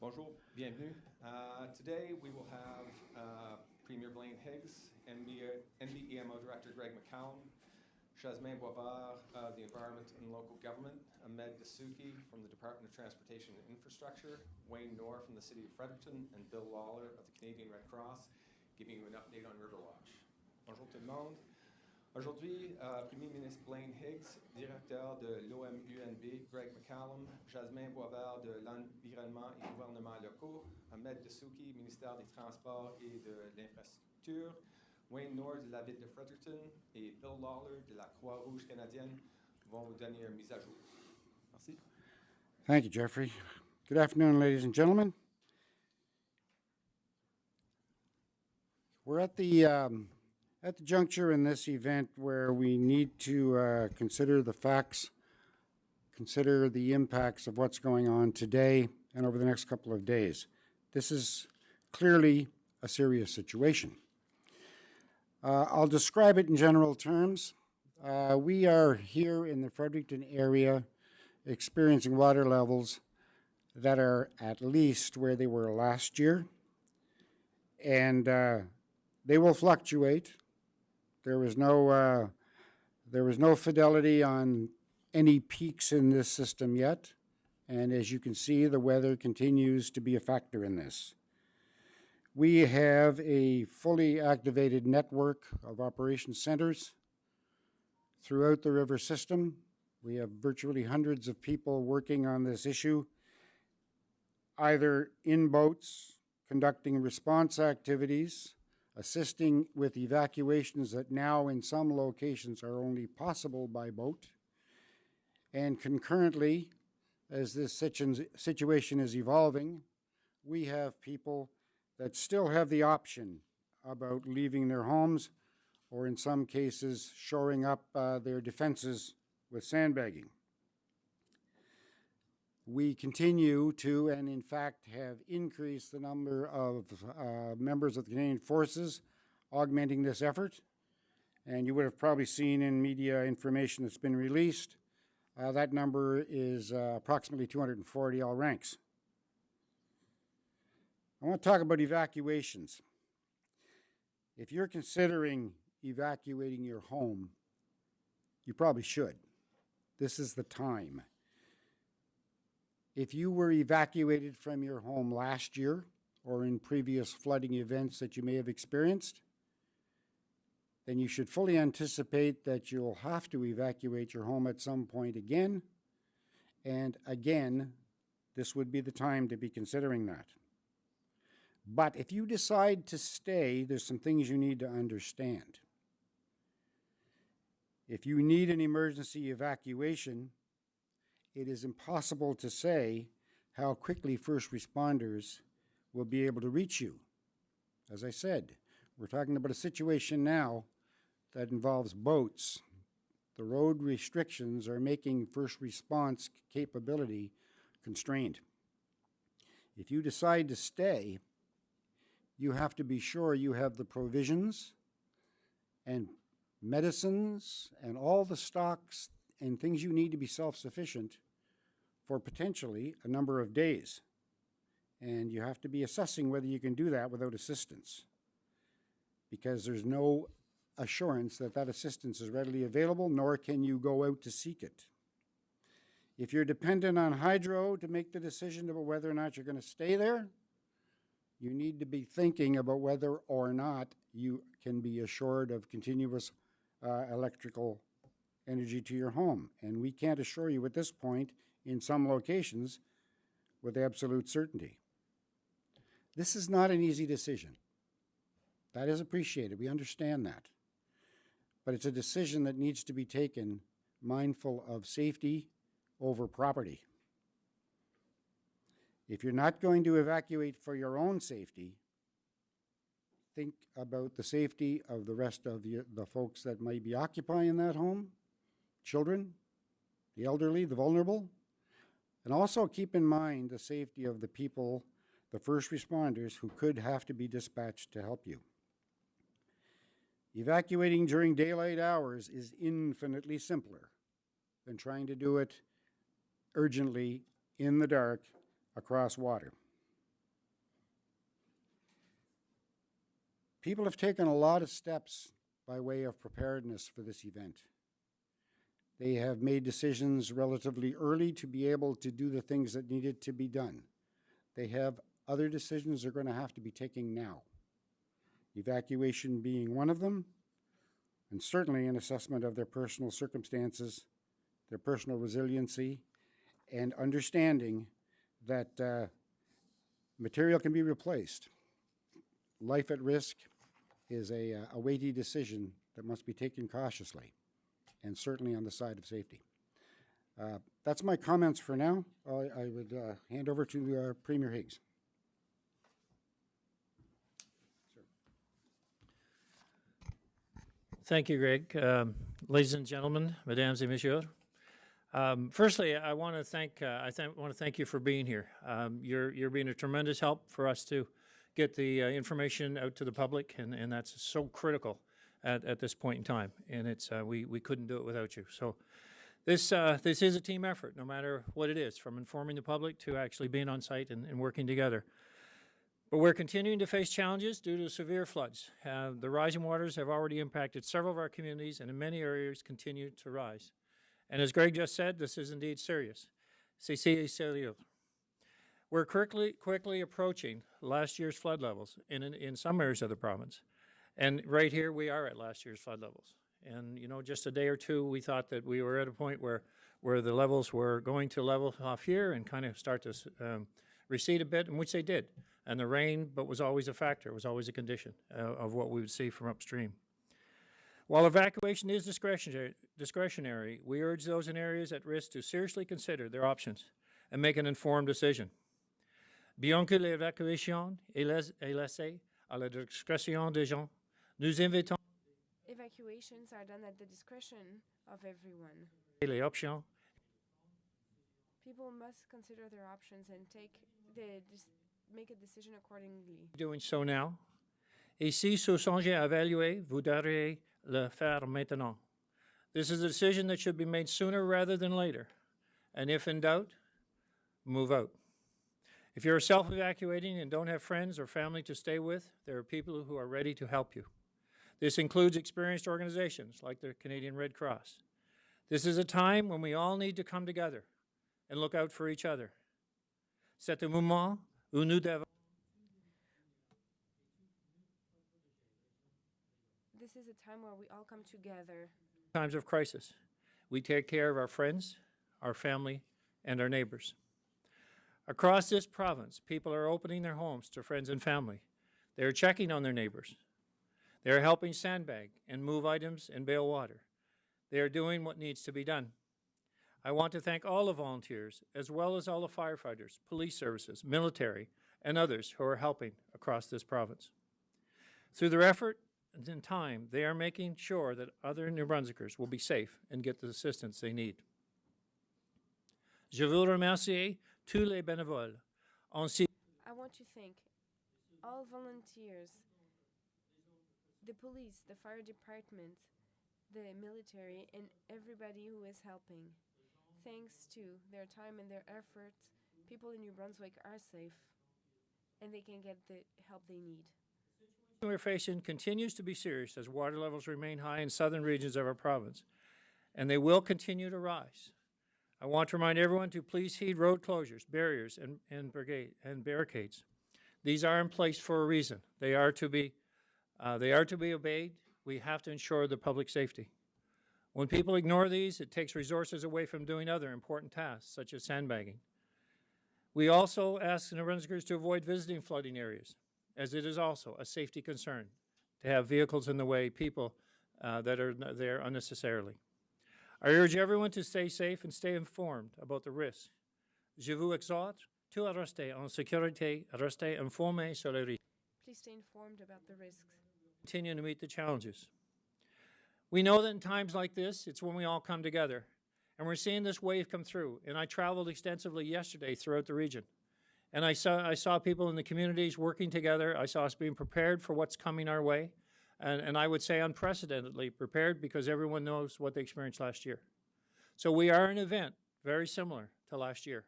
Bonjour, bienvenue. Today we will have Premier Blaine Higgs, NBEMO Director Greg McCallum, Jasmin Boisvert of the Environment and Local Government, Ahmed Dessouky from the Department of Transportation and Infrastructure, Wayne Knorr from the City of Fredericton, and Bill Lawler of the Canadian Red Cross, giving you an update on Riverwatch. Bonjour tout le monde. Aujourd'hui, Premier ministre Blaine Higgs, directeur de l'OMUNB, Greg McCallum, Jasmin Boisvert de l'Environnement et Gouvernements locaux, Ahmed Dessouky, ministère des Transports et de l'Infrastructure, Wayne Knorr de la ville de Fredericton et Bill Lawler de la Croix-Rouge canadienne vont vous donner une mise à jour. Merci. Thank you, Jeffrey. Good afternoon, ladies and gentlemen. We're at the juncture in this event where we need to consider the facts, consider the impacts of what's going on today and over the next couple of days. This is clearly a serious situation. I'll describe it in general terms. We are here in the Fredericton area experiencing water levels that are at least where they were last year, and they will fluctuate. There was no fidelity on any peaks in this system yet, and as you can see, the weather continues to be a factor in this. We have a fully activated network of operations centers throughout the river system. We have virtually hundreds of people working on this issue, either in boats, conducting response activities, assisting with evacuations that now in some locations are only possible by boat. And concurrently, as this situation is evolving, we have people that still have the option about leaving their homes or in some cases shoring up their defenses with sandbagging. We continue to, and in fact have increased the number of members of the Canadian Forces augmenting this effort. And you would have probably seen in media information that's been released, that number is approximately 240 all ranks. I want to talk about evacuations. If you're considering evacuating your home, you probably should. This is the time. If you were evacuated from your home last year or in previous flooding events that you may have experienced, then you should fully anticipate that you'll have to evacuate your home at some point again. And again, this would be the time to be considering that. But if you decide to stay, there's some things you need to understand. If you need an emergency evacuation, it is impossible to say how quickly first responders will be able to reach you. As I said, we're talking about a situation now that involves boats. The road restrictions are making first response capability constrained. If you decide to stay, you have to be sure you have the provisions and medicines and all the stocks and things you need to be self-sufficient for potentially a number of days. And you have to be assessing whether you can do that without assistance, because there's no assurance that that assistance is readily available, nor can you go out to seek it. If you're dependent on hydro to make the decision about whether or not you're going to stay there, you need to be thinking about whether or not you can be assured of continuous electrical energy to your home. And we can't assure you at this point in some locations with absolute certainty. This is not an easy decision. That is appreciated. We understand that. But it's a decision that needs to be taken mindful of safety over property. If you're not going to evacuate for your own safety, think about the safety of the rest of the folks that might be occupying that home, children, the elderly, the vulnerable, and also keep in mind the safety of the people, the first responders who could have to be dispatched to help you. Evacuating during daylight hours is infinitely simpler than trying to do it urgently in the dark across water. People have taken a lot of steps by way of preparedness for this event. They have made decisions relatively early to be able to do the things that needed to be done. They have other decisions they're going to have to be taking now. Evacuation being one of them, and certainly an assessment of their personal circumstances, their personal resiliency, and understanding that material can be replaced. Life at risk is a weighty decision that must be taken cautiously, and certainly on the side of safety. That's my comments for now. I would hand over to Premier Higgs. Thank you, Greg. Ladies and gentlemen, mesdames et messieurs. Firstly, I want to thank you for being here. You're being a tremendous help for us to get the information out to the public, and that's so critical at this point in time. And it's we couldn't do it without you. So this is a team effort, no matter what it is, from informing the public to actually being on site and working together. But we're continuing to face challenges due to severe floods. The rising waters have already impacted several of our communities, and in many areas continue to rise. And as Greg just said, this is indeed serious. C'est sérieux. We're quickly approaching last year's flood levels in some areas of the province. And right here, we are at last year's flood levels. And, you know, just a day or two, we thought that we were at a point where the levels were going to level off here and kind of start to recede a bit, in which they did. And the rain, but was always a factor, was always a condition of what we would see from upstream. While evacuation is discretionary, we urge those in areas at risk to seriously consider their options and make an informed decision. Bien que l'évacuation est laissée à la discrétion des gens, nous invitons Evacuations are done at the discretion of everyone. les options. People must consider their options and make a decision accordingly. Doing so now. Et si vous songez à évaluer, vous devriez le faire maintenant. This is a decision that should be made sooner rather than later. And if in doubt, move out. If you're self-evacuating and don't have friends or family to stay with, there are people who are ready to help you. This includes experienced organizations like the Canadian Red Cross. This is a time when we all need to come together and look out for each other. C'est un moment où nous devons. This is a time where we all come together. Times of crisis, we take care of our friends, our family, and our neighbors. Across this province, people are opening their homes to friends and family. They are checking on their neighbors. They are helping sandbag and move items and bail water. They are doing what needs to be done. I want to thank all the volunteers, as well as all the firefighters, police services, military, and others who are helping across this province. Through their effort and time, they are making sure that other New Brunswickers will be safe and get the assistance they need. Je veux remercier tous les bénévoles. I want to thank all volunteers, the police, the fire department, the military, and everybody who is helping. Thanks to their time and their efforts, people in New Brunswick are safe and they can get the help they need. The situation we're facing continues to be serious as water levels remain high in southern regions of our province, and they will continue to rise. I want to remind everyone to please heed road closures, barriers, and barricades. These are in place for a reason. They are to be obeyed. We have to ensure the public safety. When people ignore these, it takes resources away from doing other important tasks, such as sandbagging. We also ask New Brunswickers to avoid visiting flooding areas, as it is also a safety concern to have vehicles in the way, people that are there unnecessarily. I urge everyone to stay safe and stay informed about the risks. Je vous exhorte tout à rester en sécurité, à rester informé sur les risques. Please stay informed about the risks. Continue to meet the challenges. We know that in times like this, it's when we all come together. And we're seeing this wave come through. And I traveled extensively yesterday throughout the region. And I saw people in the communities working together. I saw us being prepared for what's coming our way. And I would say unprecedentedly prepared because everyone knows what they experienced last year. So we are an event very similar to last year.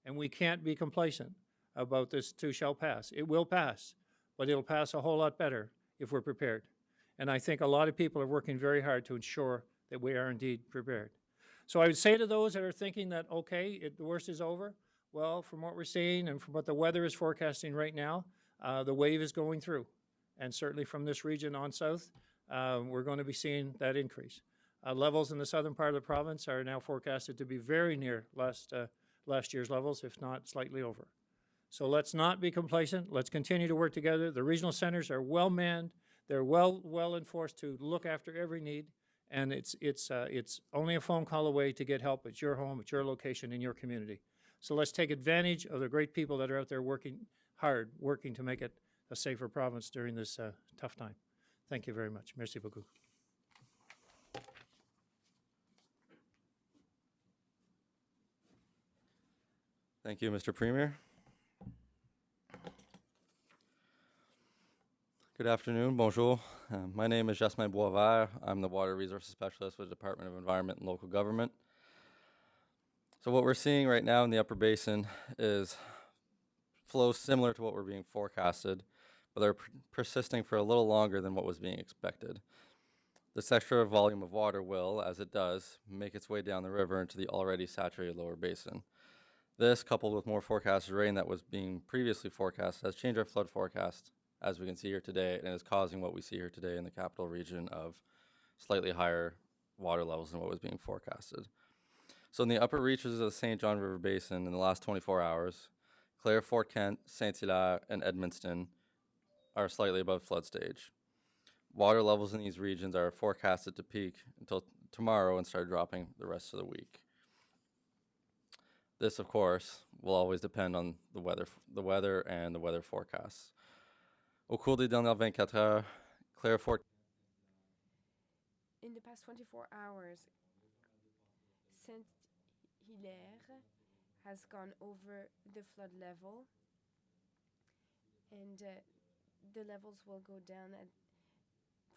And we can't be complacent about this too shall pass. It will pass, but it'll pass a whole lot better if we're prepared. And I think a lot of people are working very hard to ensure that we are indeed prepared. So I would say to those that are thinking that, okay, the worst is over, well, from what we're seeing and from what the weather is forecasting right now, the wave is going through. And certainly from this region on south, we're going to be seeing that increase. Levels in the southern part of the province are now forecasted to be very near last year's levels, if not slightly over. So let's not be complacent. Let's continue to work together. The regional centers are well manned. They're well enforced to look after every need, and it's only a phone call away to get help at your home, at your location, in your community. So let's take advantage of the great people that are out there working hard, working to make it a safer province during this tough time. Thank you very much. Merci beaucoup. Thank you, Mr. Premier. Good afternoon, bonjour. My name is Jasmin Boisvert. I'm the Water Resources Specialist with the Department of Environment and Local Government. So what we're seeing right now in the Upper Basin is flows similar to what were being forecasted, but they're persisting for a little longer than what was being expected. This extra volume of water will, as it does, make its way down the river into the already saturated lower basin. This, coupled with more forecasted rain that was being previously forecast, has changed our flood forecast, as we can see here today, and is causing what we see here today in the capital region of slightly higher water levels than what was being forecasted. So in the upper reaches of the St. John River Basin in the last 24 hours, Clare, Fort Kent, Saint-Hilaire, and Edmundston are slightly above flood stage. Water levels in these regions are forecasted to peak until tomorrow and start dropping the rest of the week. This, of course, will always depend on the weather and the weather forecasts. Au cours des dernières 24 heures, Clare, Fort. In the past 24 hours, Saint-Hilaire has gone over the flood level, and the levels will go down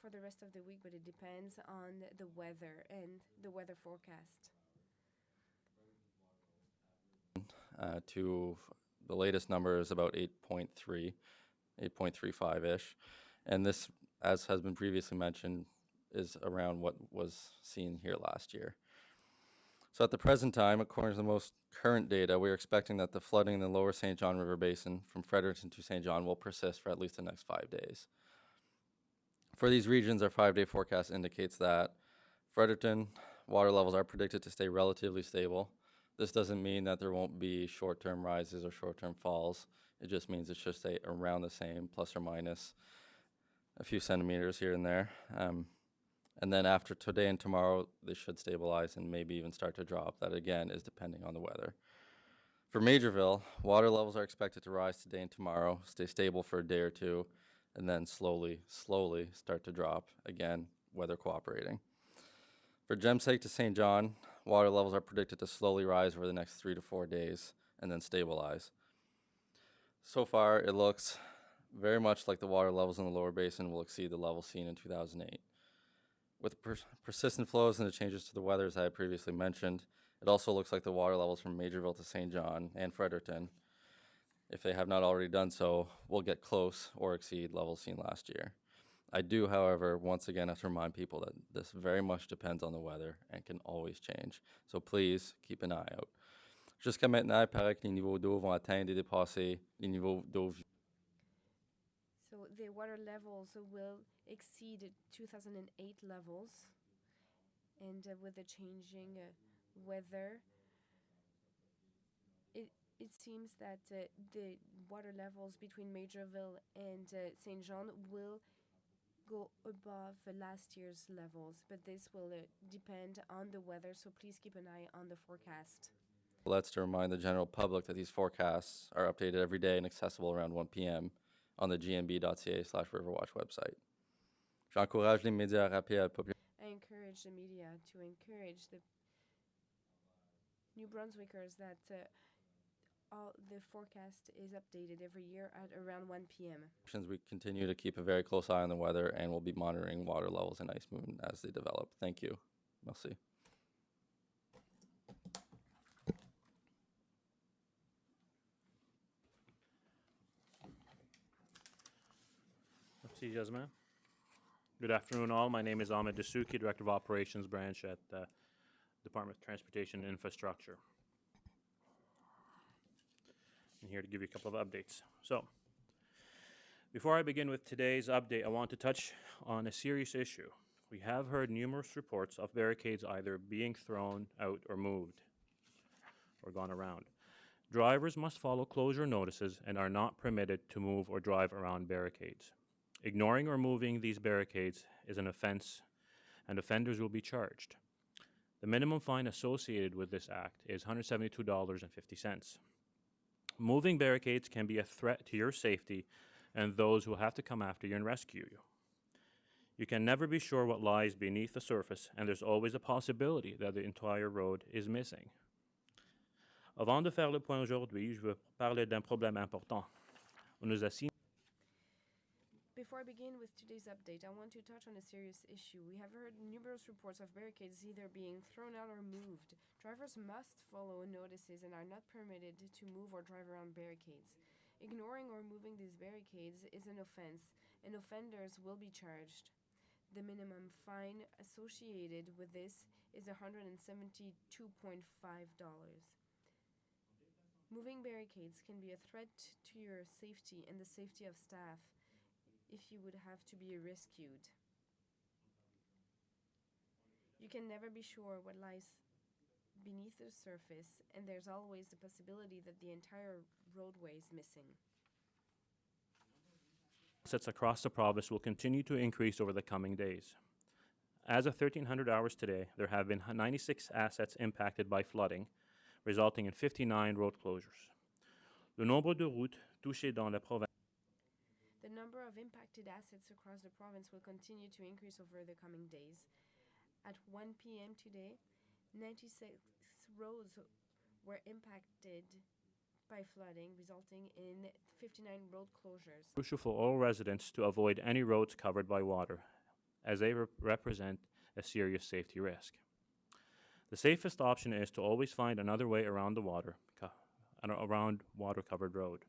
for the rest of the week, but it depends on the weather and the weather forecast. To the latest number is about 8.35-ish. And this, as has been previously mentioned, is around what was seen here last year. So at the present time, according to the most current data, we're expecting that the flooding in the lower St. John River Basin from Fredericton to St. John will persist for at least the next 5 days. For these regions, our 5-day forecast indicates that Fredericton water levels are predicted to stay relatively stable. This doesn't mean that there won't be short-term rises or short-term falls. It just means it should stay around the same, plus or minus a few centimeters here and there. And then after today and tomorrow, they should stabilize and maybe even start to drop. That, again, is depending on the weather. For Majorville, water levels are expected to rise today and tomorrow, stay stable for a day or two, and then slowly start to drop, again, weather cooperating. For Gemsake to St. John, water levels are predicted to slowly rise over the next 3 to 4 days and then stabilize. So far, it looks very much like the water levels in the lower basin will exceed the level seen in 2008. With persistent flows and the changes to the weather, as I had previously mentioned, it also looks like the water levels from Majorville to St. John and Fredericton, if they have not already done so, will get close or exceed levels seen last year. I do, however, once again have to remind people that this very much depends on the weather and can always change. So please keep an eye out. Jusqu'à maintenant, il paraît que les niveaux d'eau vont atteindre et dépasser les niveaux d'eau. So the water levels will exceed 2008 levels, and with the changing weather, it seems that the water levels between Majorville and St. John will go above last year's levels, but this will depend on the weather, so please keep an eye on the forecast. Let's to remind the general public that these forecasts are updated every day and accessible around 1 p.m. on the gnb.ca/Riverwatch website. J'encourage les médias à rappeler à la population. I encourage the media to encourage the New Brunswickers that all the forecast is updated every year at around 1 p.m. We continue to keep a very close eye on the weather and will be monitoring water levels and ice movement as they develop. Thank you. Merci. Merci, Jasmin. Good afternoon, all. My name is Ahmed Dasuki, Director of Operations Branch at Department of Transportation and Infrastructure. I'm here to give you a couple of updates. So, before I begin with today's update, I want to touch on a serious issue. We have heard numerous reports of barricades either being thrown out or moved or gone around. Drivers must follow closure notices and are not permitted to move or drive around barricades. Ignoring or moving these barricades is an offense, and offenders will be charged. The minimum fine associated with this act is $172.50. Moving barricades can be a threat to your safety and those who have to come after you and rescue you. You can never be sure what lies beneath the surface, and there's always a possibility that the entire road is missing. Avant de faire le point aujourd'hui, je veux parler d'un problème important. On nous a signé. Before I begin with today's update, I want to touch on a serious issue. We have heard numerous reports of barricades either being thrown out or moved. Drivers must follow notices and are not permitted to move or drive around barricades. Ignoring or moving these barricades is an offense, and offenders will be charged. The minimum fine associated with this is $172.5. Moving barricades can be a threat to your safety and the safety of staff if you would have to be rescued. You can never be sure what lies beneath the surface, and there's always the possibility that the entire roadway is missing. Assets across the province will continue to increase over the coming days. As of 1300 hours today, there have been 96 assets impacted by flooding, resulting in 59 road closures. Le nombre de routes touchées dans la province. The number of impacted assets across the province will continue to increase over the coming days. At 1 p.m. today, 96 roads were impacted by flooding, resulting in 59 road closures. Crucial for all residents to avoid any roads covered by water, as they represent a serious safety risk. The safest option is to always find another way around the water-covered road.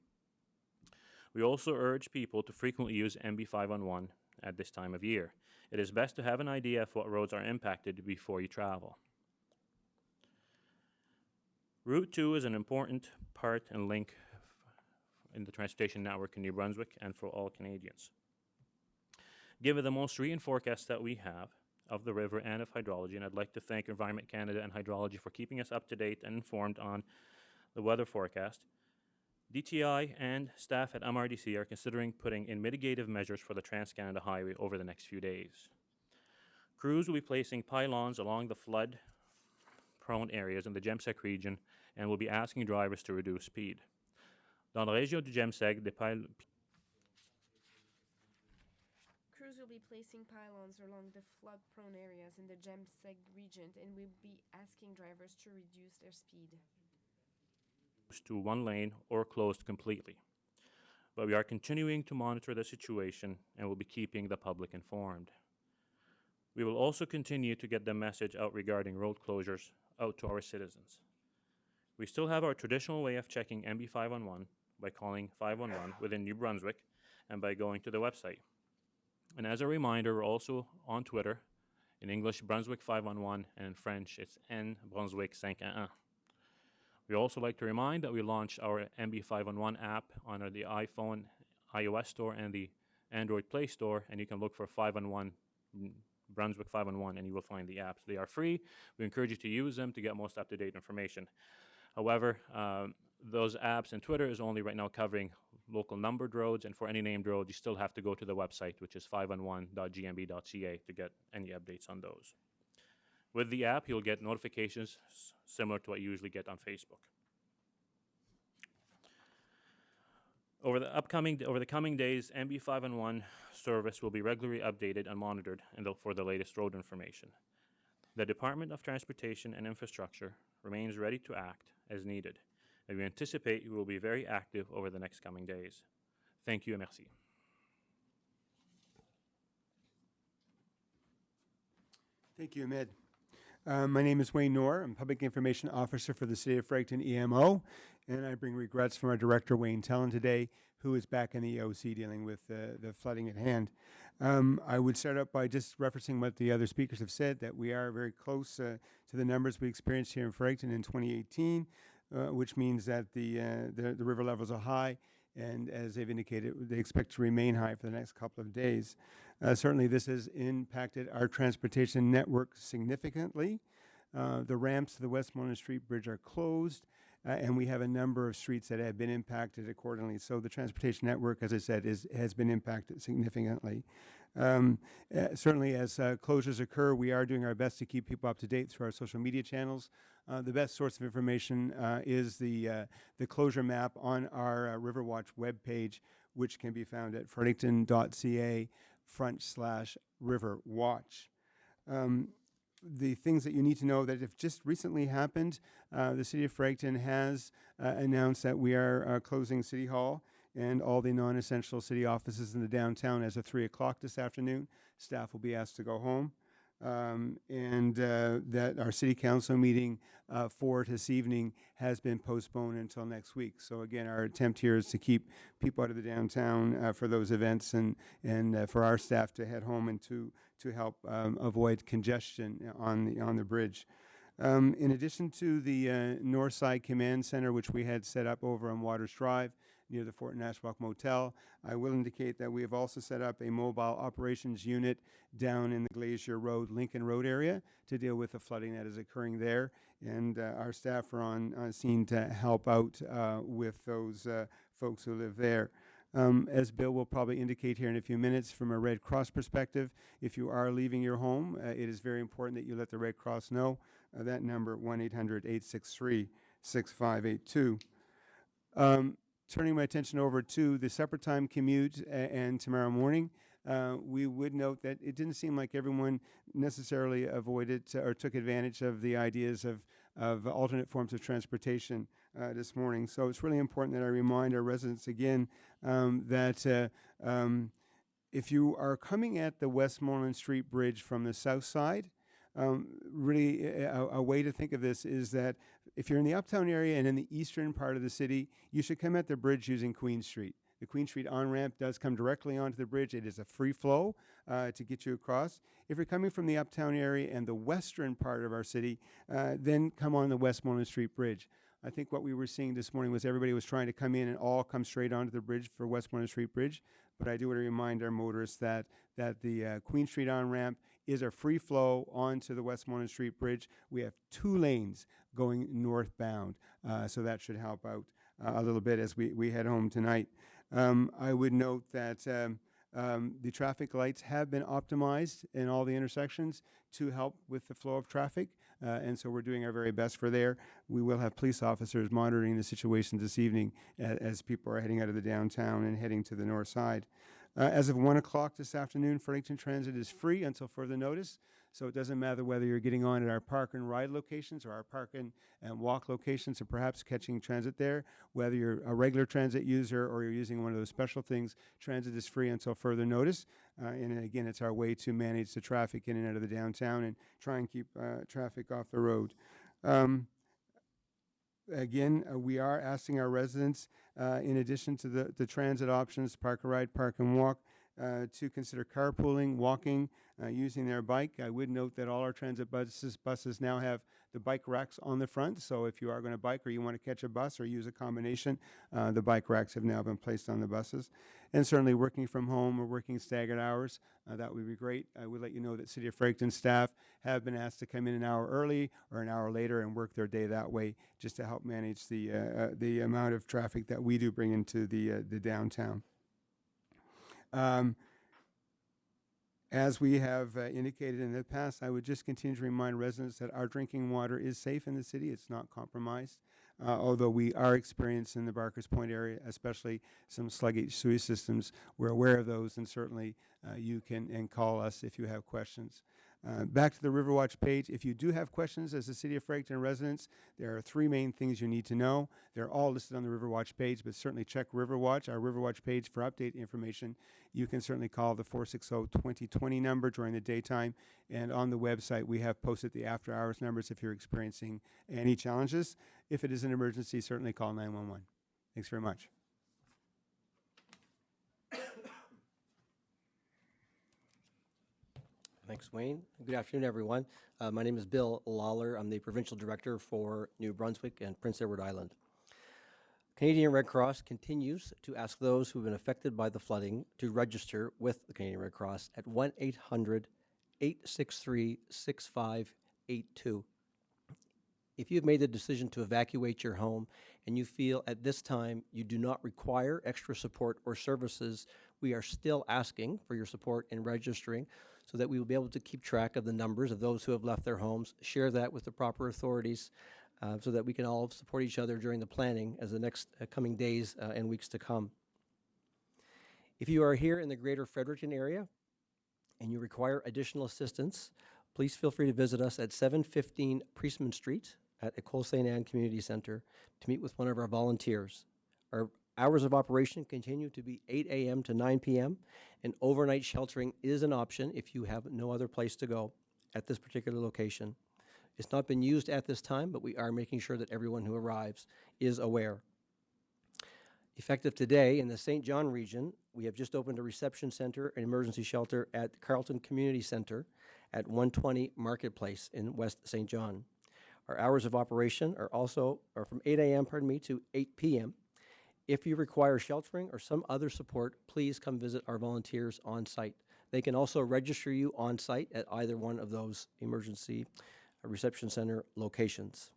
We also urge people to frequently use MB511 at this time of year. It is best to have an idea of what roads are impacted before you travel. Route 2 is an important part and link in the transportation network in New Brunswick and for all Canadians. Given the most recent forecast that we have of the river and of hydrology, and I'd like to thank Environment Canada and Hydrology for keeping us up to date and informed on the weather forecast, DTI and staff at MRDC are considering putting in mitigative measures for the TransCanada Highway over the next few days. Crews will be placing pylons along the flood-prone areas in the Gemsec region and will be asking drivers to reduce speed. Dans la région du Gemsec, Crews will be placing pylons along the flood-prone areas in the Gemseg region and will be asking drivers to reduce their speed to one lane or closed completely. But we are continuing to monitor the situation and will be keeping the public informed. We will also continue to get the message out regarding road closures out to our citizens. We still have our traditional way of checking MB511 by calling 511 within New Brunswick and by going to the website. And as a reminder, we're also on Twitter. In English, Brunswick 511, and in French, it's N Brunswick 511. We also like to remind that we launched our MB511 app on the iPhone iOS store and the Android Play Store, and you can look for 511 Brunswick 511 and you will find the apps. They are free. We encourage you to use them to get most up-to-date information. However, those apps and Twitter is only right now covering local numbered roads, and for any named road, you still have to go to the website, which is 511.gmb.ca, to get any updates on those. With the app, you'll get notifications similar to what you usually get on Facebook. Over the coming days, MB511 service will be regularly updated and monitored for the latest road information. The Department of Transportation and Infrastructure remains ready to act as needed, and we anticipate we will be very active over the next coming days. Thank you et merci. Thank you, Ahmed. My name is Wayne Knorr. I'm Public Information Officer for the City of Fredericton EMO, and I bring regrets from our Director, Wayne Tellin, today, who is back in the EOC dealing with the flooding at hand. I would start out by just referencing what the other speakers have said, that we are very close to the numbers we experienced here in Fredericton in 2018, which means that the river levels are high, and as they've indicated, they expect to remain high for the next couple of days. Certainly this has impacted our transportation network significantly. The ramps to the Westmoreland Street Bridge are closed, and we have a number of streets that have been impacted accordingly. So the transportation network, as I said, has been impacted significantly. Certainly as closures occur, we are doing our best to keep people up to date through our social media channels. The best source of information is the closure map on our Riverwatch webpage, which can be found at fredericton.ca/Riverwatch. The things that you need to know that have just recently happened, the City of Fredericton has announced that we are closing City Hall and all the non-essential city offices in the downtown as of 3 o'clock this afternoon. Staff will be asked to go home. And that our City Council meeting for this evening has been postponed until next week. So again, our attempt here is to keep people out of the downtown for those events, and for our staff to head home and to help avoid congestion on the bridge. In addition to the Northside Command Center, which we had set up over on Waters Drive near the Fort Nashwauk Motel, I will indicate that we have also set up a mobile operations unit down in the Glacier Road, Lincoln Road area to deal with the flooding that is occurring there. And our staff are on scene to help out with those folks who live there. As Bill will probably indicate here in a few minutes, from a Red Cross perspective, if you are leaving your home, it is very important that you let the Red Cross know. That number, 1-800-863-6582. Turning my attention over to the supper time commute and tomorrow morning, we would note that it didn't seem like everyone necessarily avoided or took advantage of the ideas of alternate forms of transportation this morning. So it's really important that I remind our residents again that if you are coming at the Westmoreland Street Bridge from the south side, really a way to think of this is that if you're in the uptown area and in the eastern part of the city, you should come at the bridge using Queen Street. The Queen Street on-ramp does come directly onto the bridge. It is a free flow to get you across. If you're coming from the uptown area and the western part of our city, then come on the Westmoreland Street Bridge. I think what we were seeing this morning was everybody was trying to come in and all come straight onto the bridge for Westmoreland Street Bridge. But I do want to remind our motorists that the Queen Street on-ramp is a free flow onto the Westmoreland Street Bridge. We have 2 lanes going northbound, so that should help out a little bit as we head home tonight. I would note that the traffic lights have been optimized in all the intersections to help with the flow of traffic, and so we're doing our very best for there. We will have police officers monitoring the situation this evening as people are heading out of the downtown and heading to the north side. As of 1 o'clock this afternoon, Fredericton Transit is free until further notice. So it doesn't matter whether you're getting on at our park and ride locations or our park and walk locations and perhaps catching transit there. Whether you're a regular transit user or you're using one of those special things, transit is free until further notice. And again, it's our way to manage the traffic in and out of the downtown and try and keep traffic off the road. Again, we are asking our residents, in addition to the transit options, park and ride, park and walk, to consider carpooling, walking, using their bike. I would note that all our transit buses now have the bike racks on the front. So if you are going to bike or you want to catch a bus or use a combination, the bike racks have now been placed on the buses. And certainly working from home or working staggered hours, that would be great. I would let you know that City of Fredericton staff have been asked to come in an hour early or an hour later and work their day that way, just to help manage the amount of traffic that we do bring into the downtown. As we have indicated in the past, I would just continue to remind residents that our drinking water is safe in the city. It's not compromised, although we are experiencing in the Barkers Point area, especially some sluggish sewage systems. We're aware of those, and certainly you can call us if you have questions. Back to the Riverwatch page. If you do have questions as a City of Fredericton residents, there are 3 main things you need to know. They're all listed on the Riverwatch page, but certainly check Riverwatch, our Riverwatch page, for update information. You can certainly call the 460-2020 number during the daytime, and on the website we have posted the after-hours numbers if you're experiencing any challenges. If it is an emergency, certainly call 911. Thanks very much. Thanks, Wayne. Good afternoon, everyone. My name is Bill Lawler. I'm the Provincial Director for New-Brunswick and Prince Edward Island. Canadian Red Cross continues to ask those who have been affected by the flooding to register with the Canadian Red Cross at 1-800-863-6582. If you've made the decision to evacuate your home and you feel at this time you do not require extra support or services, we are still asking for your support in registering so that we will be able to keep track of the numbers of those who have left their homes, share that with the proper authorities so that we can all support each other during the planning as the next coming days and weeks to come. If you are here in the greater Fredericton area and you require additional assistance, please feel free to visit us at 715 Priestman Street at Ecole St. Anne Community Center to meet with one of our volunteers. Our hours of operation continue to be 8 a.m. to 9 p.m., and overnight sheltering is an option if you have no other place to go at this particular location. It's not been used at this time, but we are making sure that everyone who arrives is aware. Effective today in the St. John region, we have just opened a reception center and emergency shelter at Carleton Community Center at 120 Marketplace in West St. John. Our hours of operation are from 8 a.m. to 8 p.m. If you require sheltering or some other support, please come visit our volunteers on site. They can also register you on site at either one of those emergency reception center locations.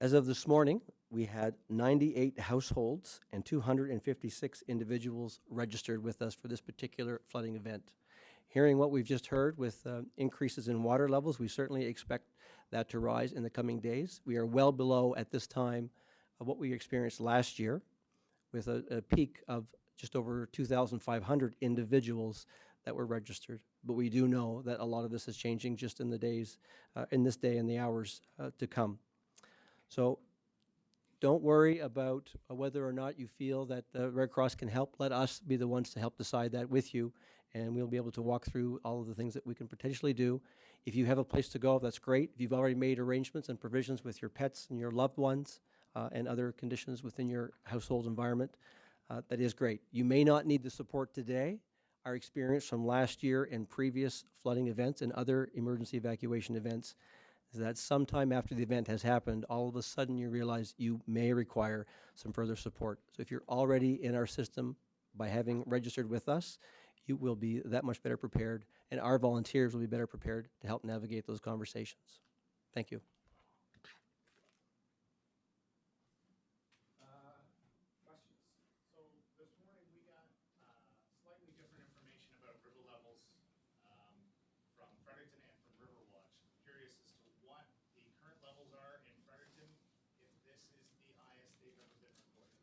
As of this morning, we had 98 households and 256 individuals registered with us for this particular flooding event. Hearing what we've just heard with increases in water levels, we certainly expect that to rise in the coming days. We are well below at this time of what we experienced last year with a peak of just over 2,500 individuals that were registered. But we do know that a lot of this is changing just in the days, in this day and the hours to come. So don't worry about whether or not you feel that the Red Cross can help. Let us be the ones to help decide that with you, and we'll be able to walk through all of the things that we can potentially do. If you have a place to go, that's great. If you've already made arrangements and provisions with your pets and your loved ones and other conditions within your household environment, that is great. You may not need the support today. Our experience from last year and previous flooding events and other emergency evacuation events is that sometime after the event has happened, all of a sudden you realize you may require some further support. So if you're already in our system by having registered with us, you will be that much better prepared, and our volunteers will be better prepared to help navigate those conversations. Thank you. Questions? So this morning we got slightly different information about river levels from Fredericton and from Riverwatch. I'm curious as to what the current levels are in Fredericton, if this is the highest they've ever been recorded.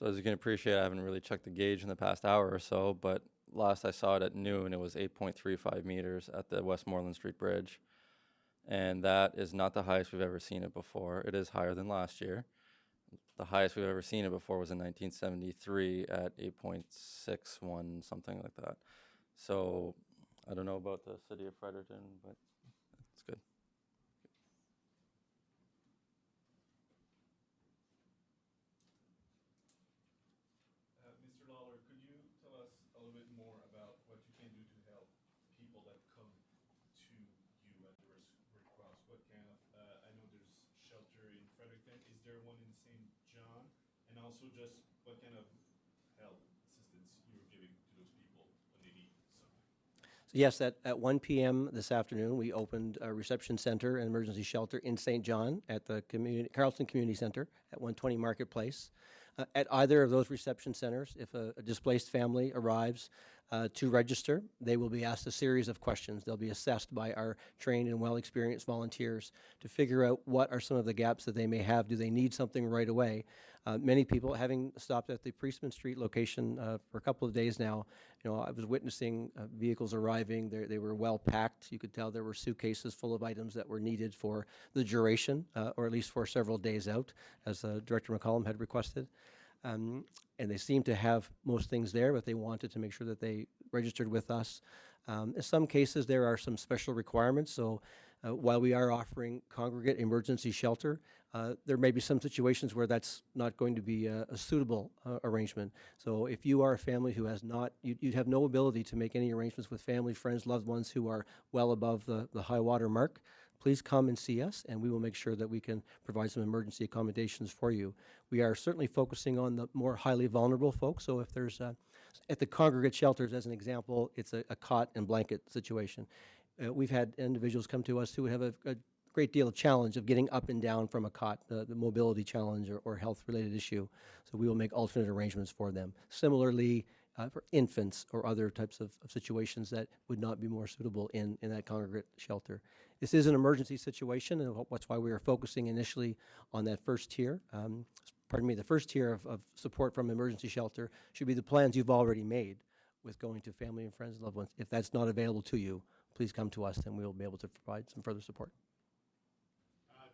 So as you can appreciate, I haven't really checked the gauge in the past hour or so, but last I saw it at noon, it was 8.35 meters at the Westmoreland Street Bridge. And that is not the highest we've ever seen it before. It is higher than last year. The highest we've ever seen it before was in 1973 at 8.61, something like that. So I don't know about the city of Fredericton, but it's good. Mr. Lawler, could you tell us a little bit more about what you can do to help people that come to you at the Red Cross? What kind of, I know there's shelter in Fredericton. Is there one in St. John? And also just what kind of help, assistance you're giving to those people when they need something? So yes, at 1 p.m. this afternoon, we opened a reception center and emergency shelter in St. John at the Carleton Community Center at 120 Marketplace. At either of those reception centers, if a displaced family arrives to register, they will be asked a series of questions. They'll be assessed by our trained and well-experienced volunteers to figure out what are some of the gaps that they may have. Do they need something right away? Many people, having stopped at the Priestman Street location for a couple of days now, I was witnessing vehicles arriving. They were well packed. You could tell there were suitcases full of items that were needed for the duration, or at least for several days out, as Director McCollum had requested. And they seemed to have most things there, but they wanted to make sure that they registered with us. In some cases, there are some special requirements. So While we are offering congregate emergency shelter, there may be some situations where that's not going to be a suitable arrangement. So if you are a family who has not, you have no ability to make any arrangements with family, friends, loved ones who are well above the high water mark, please come and see us, and we will make sure that we can provide some emergency accommodations for you. We are certainly focusing on the more highly vulnerable folks. So if there's at the congregate shelters, as an example, it's a cot and blanket situation. We've had individuals come to us who have a great deal of challenge of getting up and down from a cot, the mobility challenge or health-related issue. So we will make alternate arrangements for them. Similarly, for infants or other types of situations that would not be more suitable in that congregate shelter. This is an emergency situation, and that's why we are focusing initially on that first tier. The first tier of support from emergency shelter should be the plans you've already made with going to family and friends and loved ones. If that's not available to you, please come to us and we'll be able to provide some further support.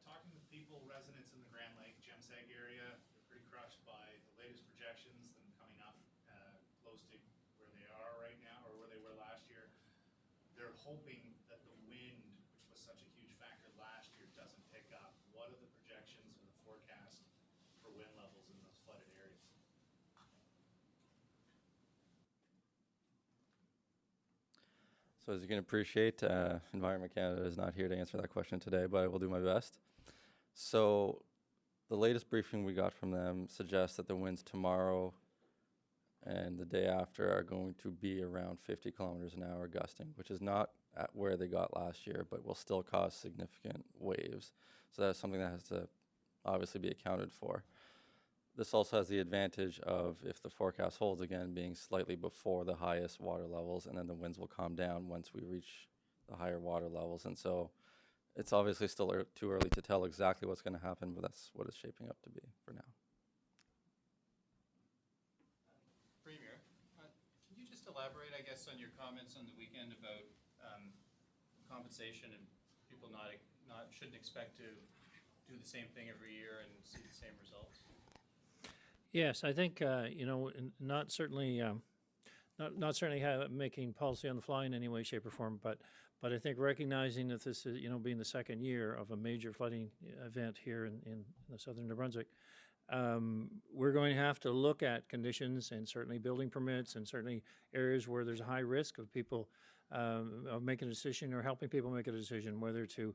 Talking with people, residents in the Grand Lake, Gemseg area, they're pretty crushed by the latest projections, them coming up close to where they are right now or where they were last year. They're hoping that the wind, which was such a huge factor last year, doesn't pick up. What are the projections or the forecast for wind levels in those flooded areas? So as you can appreciate, Environment Canada is not here to answer that question today, but I will do my best. So the latest briefing we got from them suggests that the winds tomorrow and the day after are going to be around 50 kilometers an hour gusting, which is not at where they got last year, but will still cause significant waves. So that's something that has to obviously be accounted for. This also has the advantage of, if the forecast holds again, being slightly before the highest water levels, and then the winds will calm down once we reach the higher water levels. And so it's obviously still too early to tell exactly what's going to happen, but that's what it's shaping up to be for now. Premier, can you just elaborate, I guess, on your comments on the weekend about compensation and people shouldn't expect to do the same thing every year and see the same results? Yes, I think not certainly making policy on the fly in any way, shape, or form, but I think recognizing that this is being the second year of a major flooding event here in the southern New Brunswick, we're going to have to look at conditions and certainly building permits and certainly areas where there's a high risk of people of making a decision or helping people make a decision whether to.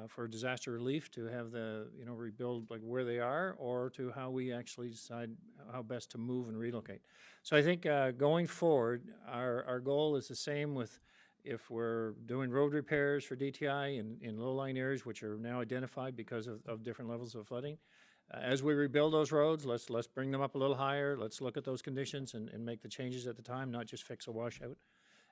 For disaster relief to have the rebuild like where they are, or to how we actually decide how best to move and relocate. So I think going forward, our goal is the same with if we're doing road repairs for DTI in low-lying areas, which are now identified because of different levels of flooding. As we rebuild those roads, let's bring them up a little higher. Let's look at those conditions and make the changes at the time, not just fix a washout.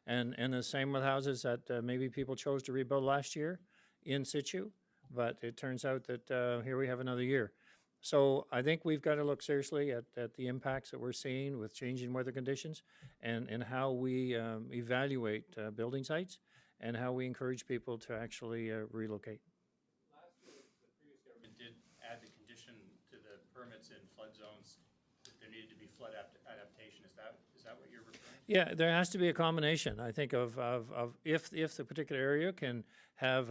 And the same with houses that maybe people chose to rebuild last year in situ, but it turns out that here we have another year. So I think we've got to look seriously at the impacts that we're seeing with changing weather conditions and how we evaluate building sites and how we encourage people to actually relocate. Last year, the previous government did add the condition to the permits in flood zones that there needed to be flood adaptation. Is that what you're referring to? Yeah, there has to be a combination, I think, of if the particular area can have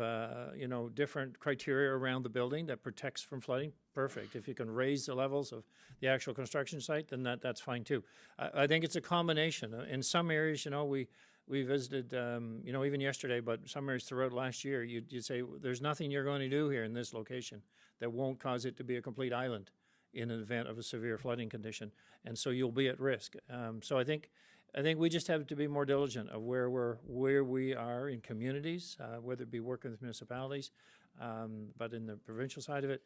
different criteria around the building that protects from flooding, perfect. If you can raise the levels of the actual construction site, then that's fine too. I think it's a combination. In some areas, we visited, even yesterday, but some areas throughout last year, you'd say there's nothing you're going to do here in this location that won't cause it to be a complete island in an event of a severe flooding condition, and so you'll be at risk. So I think we just have to be more diligent of where we are in communities, whether it be working with municipalities, but in the provincial side of it,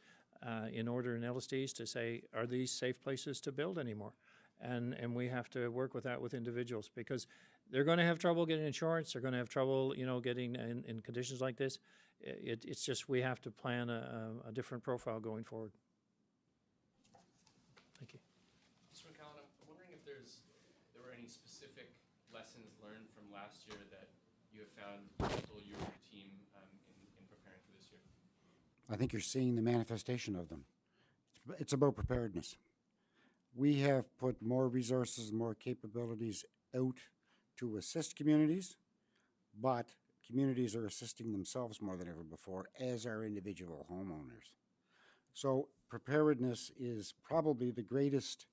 in order in LSDs to say, are these safe places to build anymore? And we have to work with that with individuals because they're going to have trouble getting insurance. They're going to have trouble, getting in conditions like this. It's just we have to plan a different profile going forward. Thank you. Mr. McCallum, I'm wondering if there were any specific lessons learned from last year that you have found useful you and your team in preparing for this year. I think you're seeing the manifestation of them. It's about preparedness. We have put more resources, more capabilities out to assist communities, but communities are assisting themselves more than ever before, as are individual homeowners. So preparedness is probably the greatest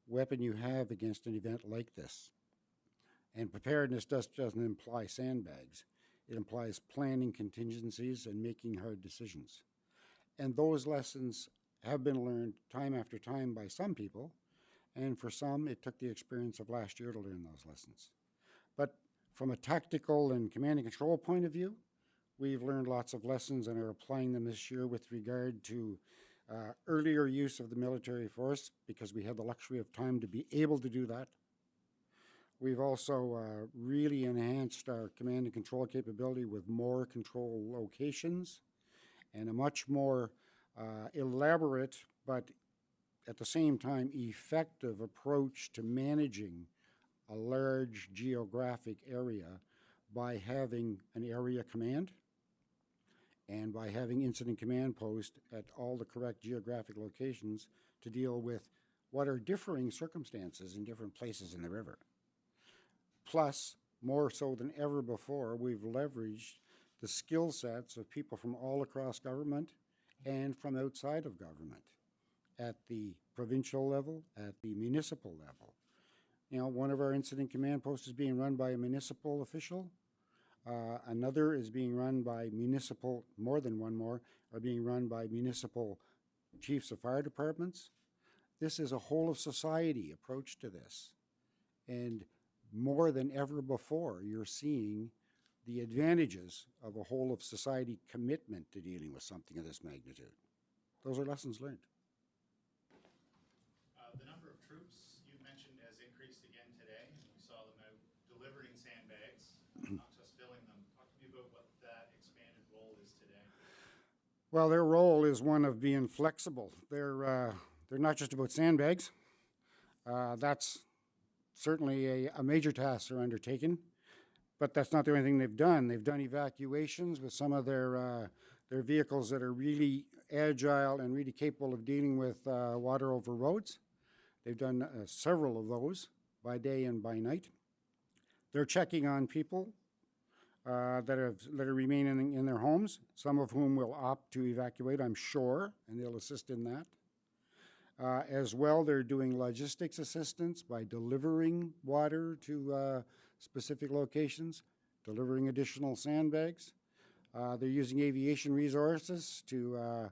weapon you have against an event like this. And preparedness doesn't imply sandbags. It implies planning contingencies and making hard decisions. And those lessons have been learned time after time by some people, and for some, it took the experience of last year to learn those lessons. But from a tactical and command and control point of view, we've learned lots of lessons and are applying them this year with regard to earlier use of the military force, because we had the luxury of time to be able to do that. We've also really enhanced our command and control capability with more control locations and a much more elaborate, but at the same time effective approach to managing a large geographic area by having an area command and by having incident command post at all the correct geographic locations to deal with what are differing circumstances in different places in the river. Plus, more so than ever before, we've leveraged the skill sets of people from all across government and from outside of government at the provincial level, at the municipal level. You know, one of our incident command posts is being run by a municipal official. Another is being run by municipal, more than one more, are being run by municipal chiefs of fire departments. This is a whole of society approach to this. And more than ever before, you're seeing the advantages of a whole of society commitment to dealing with something of this magnitude. Those are lessons learned. The number of troops you mentioned has increased again today. We saw them out delivering sandbags, not just filling them. Talk to me about what that expanded role is today. Well, their role is one of being flexible. They're not just about sandbags. That's certainly a major task they're undertaking, but that's not the only thing they've done. They've done evacuations with some of their vehicles that are really agile and really capable of dealing with water over roads. They've done several of those by day and by night. They're checking on people that are remaining in their homes, some of whom will opt to evacuate, I'm sure, and they'll assist in that. As well, they're doing logistics assistance by delivering water to specific locations, delivering additional sandbags. They're using aviation resources to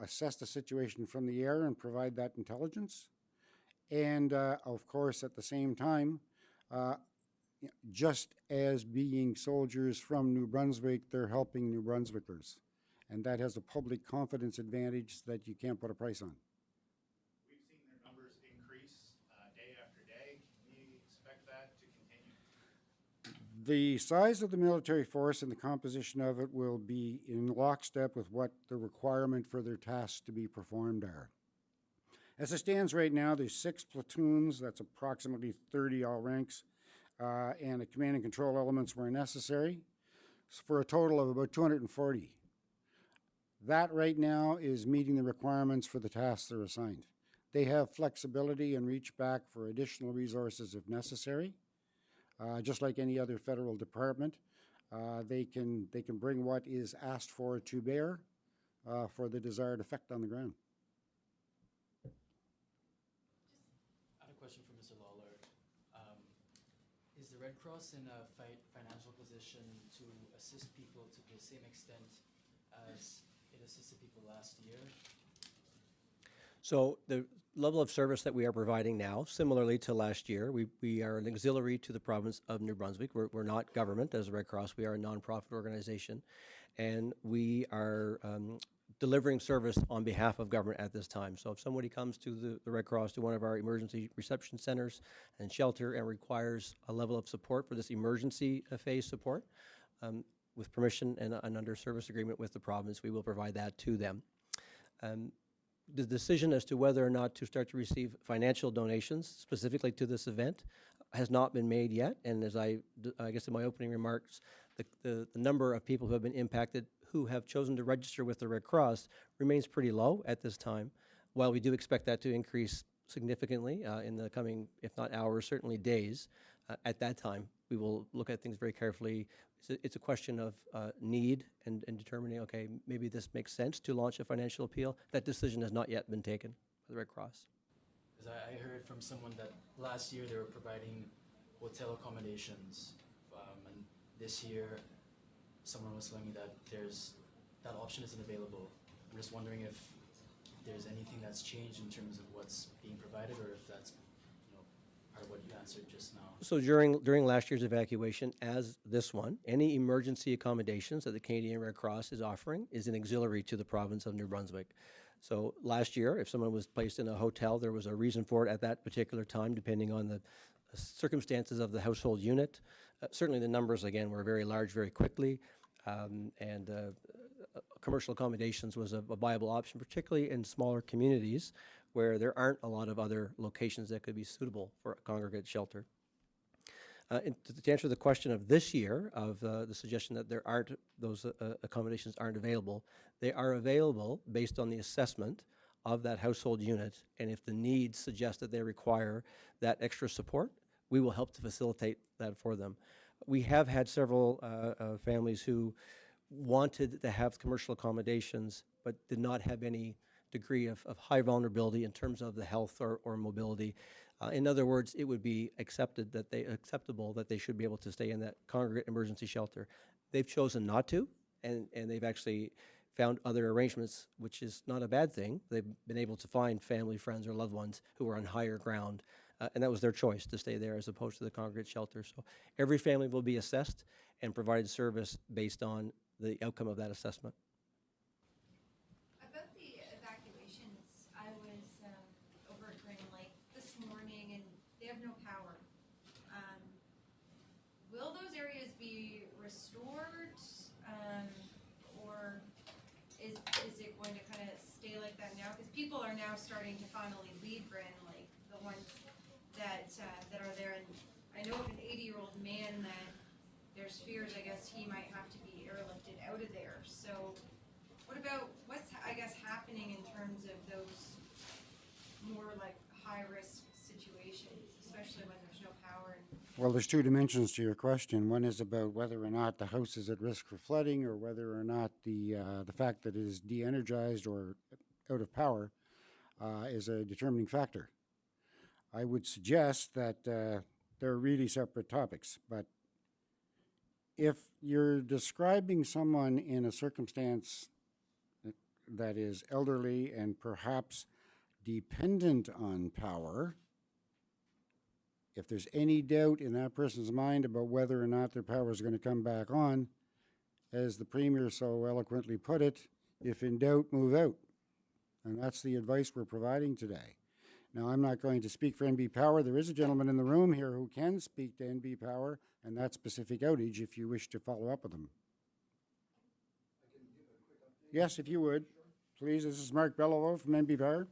assess the situation from the air and provide that intelligence. And of course, at the same time, just as being soldiers from New Brunswick, they're helping New Brunswickers. And that has a public confidence advantage that you can't put a price on. We've seen their numbers increase day after day. Can we expect that to continue? The size of the military force and the composition of it will be in lockstep with what the requirement for their tasks to be performed are. As it stands right now, there's 6 platoons, that's approximately 30 all ranks, and the command and control elements where necessary, for a total of about 240. That right now is meeting the requirements for the tasks they're assigned. They have flexibility and reach back for additional resources if necessary. Just like any other federal department, they can bring what is asked for to bear for the desired effect on the ground. I have a question for Mr. Lawler. Is the Red Cross in a financial position to assist people to the same extent as it assisted people last year? So the level of service that we are providing now, similarly to last year, we are an auxiliary to the province of New Brunswick. We're not government as the Red Cross. We are a nonprofit organization, and we are delivering service on behalf of government at this time. So if somebody comes to the Red Cross, to one of our emergency reception centers and shelter, and requires a level of support for this emergency phase support, with permission and under service agreement with the province, we will provide that to them. The decision as to whether or not to start to receive financial donations specifically to this event has not been made yet. And as I guess in my opening remarks, the number of people who have been impacted who have chosen to register with the Red Cross remains pretty low at this time, while we do expect that to increase significantly in the coming, if not hours, certainly days. At that time, we will look at things very carefully. It's a question of need and determining, okay, maybe this makes sense to launch a financial appeal. That decision has not yet been taken by the Red Cross. Because I heard from someone that last year they were providing hotel accommodations, and this year someone was telling me that that option isn't available. I'm just wondering if there's anything that's changed in terms of what's being provided, or if that's part of what you answered just now. So during last year's evacuation, as this one, any emergency accommodations that the Canadian Red Cross is offering is an auxiliary to the province of New Brunswick. So last year, if someone was placed in a hotel, there was a reason for it at that particular time, depending on the circumstances of the household unit. Certainly the numbers, again, were very large very quickly, and commercial accommodations was a viable option, particularly in smaller communities where there aren't a lot of other locations that could be suitable for a congregate shelter. And to answer the question of this year, of the suggestion that those accommodations aren't available, they are available based on the assessment of that household unit, and if the needs suggest that they require that extra support, we will help to facilitate that for them. We have had several families who wanted to have commercial accommodations but did not have any degree of high vulnerability in terms of the health or mobility. In other words, it would be acceptable that they should be able to stay in that congregate emergency shelter. They've chosen not to, and they've actually found other arrangements, which is not a bad thing. They've been able to find family, friends, or loved ones who are on higher ground, and that was their choice to stay there as opposed to the congregate shelter. So every family will be assessed and provided service based on the outcome of that assessment. About the evacuations, I was over at Green Lake this morning, and they have no power. Will those areas be restored, or is it going to kind of stay like that now? Because people are now starting to finally leave Grand Lake, the ones that are there. And I know of an 80-year-old man that there's fears, I guess, he might have to be airlifted out of there. So what about what's, I guess, happening in terms of those more like high-risk situations, especially when there's no power? Well, there's two dimensions to your question. One is about whether or not the house is at risk for flooding, or whether or not the fact that it is de-energized or out of power is a determining factor. I would suggest that they're really separate topics, but if you're describing someone in a circumstance that is elderly and perhaps dependent on power, if there's any doubt in that person's mind about whether or not their power is going to come back on, as the Premier so eloquently put it, if in doubt, move out. And that's the advice we're providing today. Now, I'm not going to speak for NB Power. There is a gentleman in the room here who can speak to NB Power and that specific outage if you wish to follow up with them. Yes, if you would. Please, this is Mark Bellovo from NB Power.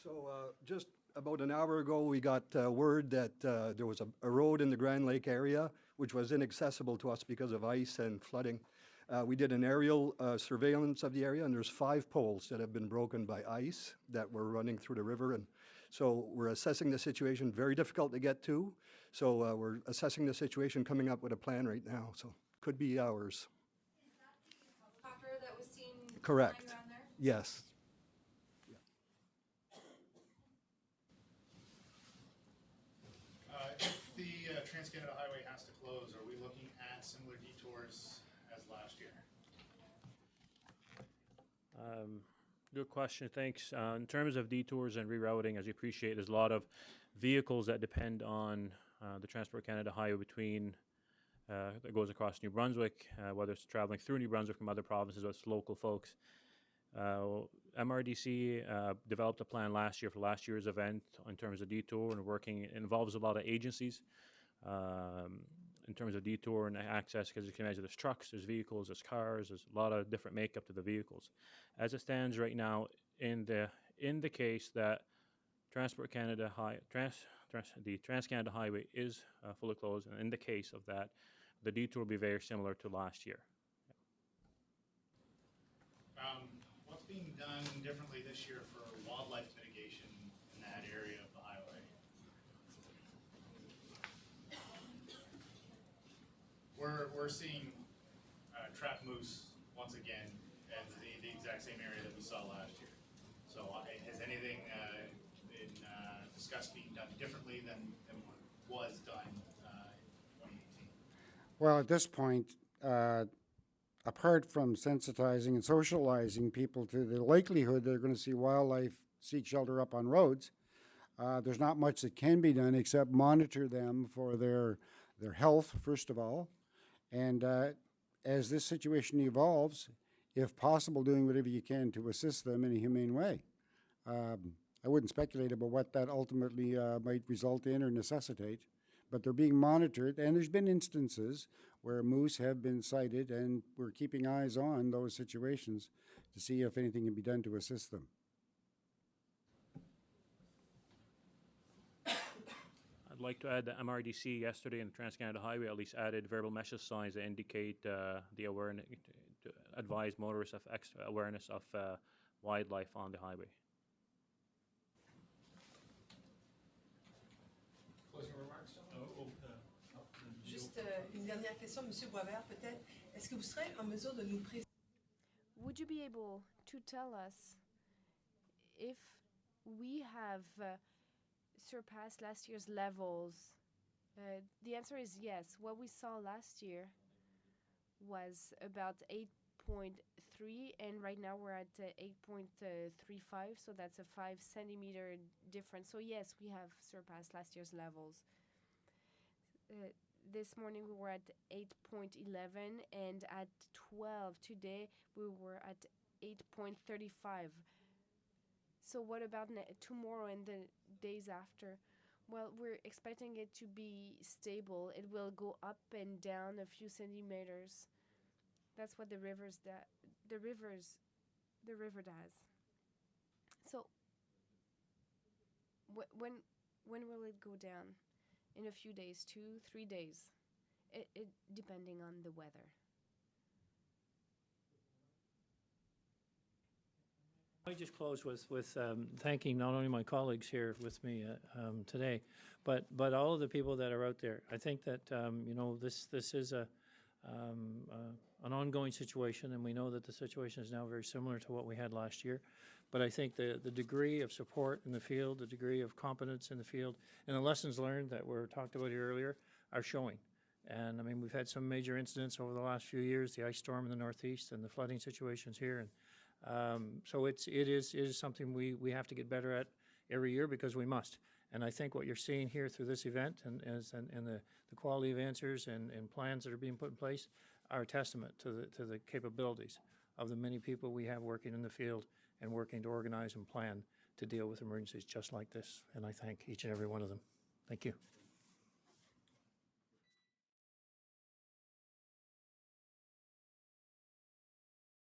So just about an hour ago, we got word that there was a road in the Grand Lake area which was inaccessible to us because of ice and flooding. We did an aerial surveillance of the area, and there's 5 poles that have been broken by ice that were running through the river. And so we're assessing the situation, very difficult to get to. So we're assessing the situation, coming up with a plan right now. So could be hours. Is that the helicopter that was seen Correct. flying around there? Yes. If the TransCanada Highway has to close, are we looking at similar detours as last year? Good question, thanks. In terms of detours and rerouting, as you appreciate, there's a lot of vehicles that depend on the Transport Canada Highway between that goes across New Brunswick, whether it's traveling through New Brunswick from other provinces or it's local folks. MRDC developed a plan last year for last year's event in terms of detour and working. It involves a lot of agencies in terms of detour and access, because you can imagine there's trucks, there's vehicles, there's cars, there's a lot of different makeup to the vehicles. As it stands right now, in the case that Transport Canada the TransCanada Highway is fully closed, and in the case of that, the detour will be very similar to last year. What's being done differently this year for wildlife mitigation in that area of the highway? we're seeing trap moose once again as the exact same area that we saw last year. So has anything been discussed being done differently than what was done in 2018? Well, at this point, apart from sensitizing and socializing people to the likelihood they're going to see wildlife seek shelter up on roads, there's not much that can be done except monitor them for their health, first of all. And as this situation evolves, if possible, doing whatever you can to assist them in a humane way. I wouldn't speculate about what that ultimately might result in or necessitate, but they're being monitored, and there's been instances where moose have been sighted, and we're keeping eyes on those situations to see if anything can be done to assist them. I'd like to add that MRDC yesterday in the TransCanada Highway at least added verbal message signs that indicate the awareness, to advise motorists of extra awareness of wildlife on the highway. Closing remarks, gentlemen? Juste une dernière question, Monsieur Boisvert, peut-être. Est-ce que vous serez en mesure de nous préciser? Would you be able to tell us if we have surpassed last year's levels? The answer is yes. What we saw last year was about 8.3, and right now we're at 8.35, so that's a 5 centimeter difference. So yes, we have surpassed last year's levels. This morning we were at 8.11, and at 12 today we were at 8.35. So what about tomorrow and the days after? Well, we're expecting it to be stable. It will go up and down a few centimeters. That's what the river does. So when will it go down? In a few days, 2-3 days, it depending on the weather. I just close with thanking not only my colleagues here with me today, but all of the people that are out there. I think that this is an ongoing situation, and we know that the situation is now very similar to what we had last year. But I think the degree of support in the field, the degree of competence in the field, and the lessons learned that were talked about here earlier are showing. And I mean, we've had some major incidents over the last few years, the ice storm in the Northeast and the flooding situations here. And so it is something we have to get better at every year, because we must. And I think what you're seeing here through this event and the quality of answers and plans that are being put in place are a testament to the capabilities of the many people we have working in the field and working to organize and plan to deal with emergencies just like this. And I thank each and every one of them. Thank you.